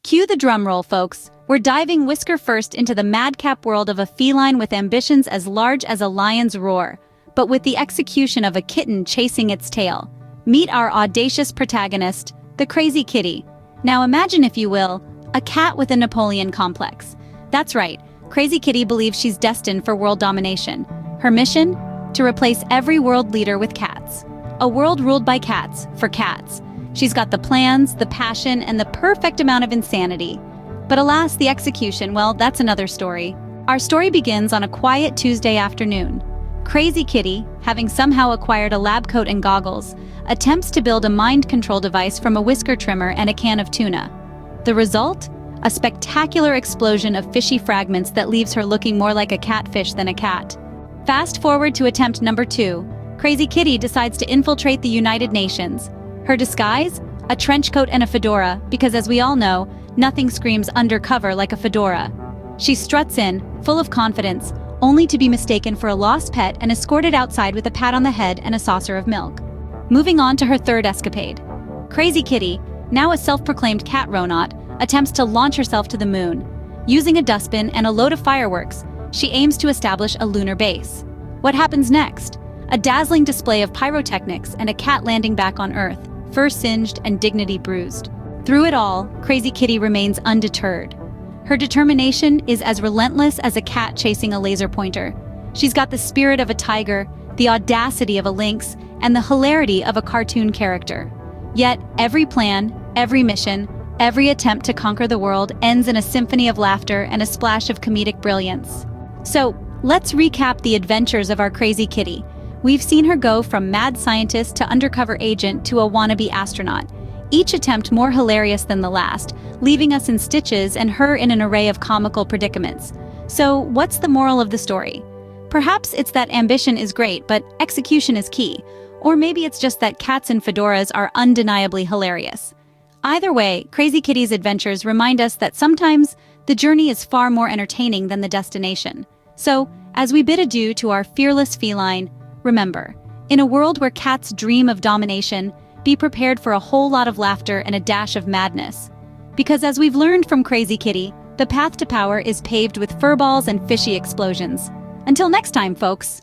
Cue the drum roll, folks. We're diving whisker first into the madcap world of a feline with ambitions as large as a lion's roar, but with the execution of a kitten chasing its tail. Meet our audacious protagonist, the Crazy Kitty. Now imagine, if you will, a cat with a Napoleon complex. That's right, Crazy Kitty believes she's destined for world domination. Her mission? To replace every world leader with cats. A world ruled by cats, for cats. She's got the plans, the passion, and the perfect amount of insanity. But alas, the execution, well, that's another story. Our story begins on a quiet Tuesday afternoon. Crazy Kitty, having somehow acquired a lab coat and goggles, attempts to build a mind control device from a whisker trimmer and a can of tuna. The result? A spectacular explosion of fishy fragments that leaves her looking more like a catfish than a cat. Fast forward to attempt number 2. Crazy Kitty decides to infiltrate the United Nations. Her disguise? A trench coat and a fedora, because as we all know, nothing screams undercover like a fedora. She struts in, full of confidence, only to be mistaken for a lost pet and escorted outside with a pat on the head and a saucer of milk. Moving on to her third escapade. Crazy Kitty, now a self-proclaimed cat ronot, attempts to launch herself to the moon. Using a dustbin and a load of fireworks, she aims to establish a lunar base. What happens next? A dazzling display of pyrotechnics and a cat landing back on Earth, fur singed and dignity bruised. Through it all, Crazy Kitty remains undeterred. Her determination is as relentless as a cat chasing a laser pointer. She's got the spirit of a tiger, the audacity of a lynx, and the hilarity of a cartoon character. Yet, every plan, every mission, every attempt to conquer the world ends in a symphony of laughter and a splash of comedic brilliance. So, let's recap the adventures of our Crazy Kitty. We've seen her go from mad scientist to undercover agent to a wannabe astronaut, each attempt more hilarious than the last, leaving us in stitches and her in an array of comical predicaments. So, what's the moral of the story? Perhaps it's that ambition is great, but execution is key. Or maybe it's just that cats and fedoras are undeniably hilarious. Either way, Crazy Kitty's adventures remind us that sometimes the journey is far more entertaining than the destination. So, as we bid adieu to our fearless feline, remember, in a world where cats dream of domination, be prepared for a whole lot of laughter and a dash of madness. Because as we've learned from Crazy Kitty, the path to power is paved with furballs and fishy explosions. Until next time, folks.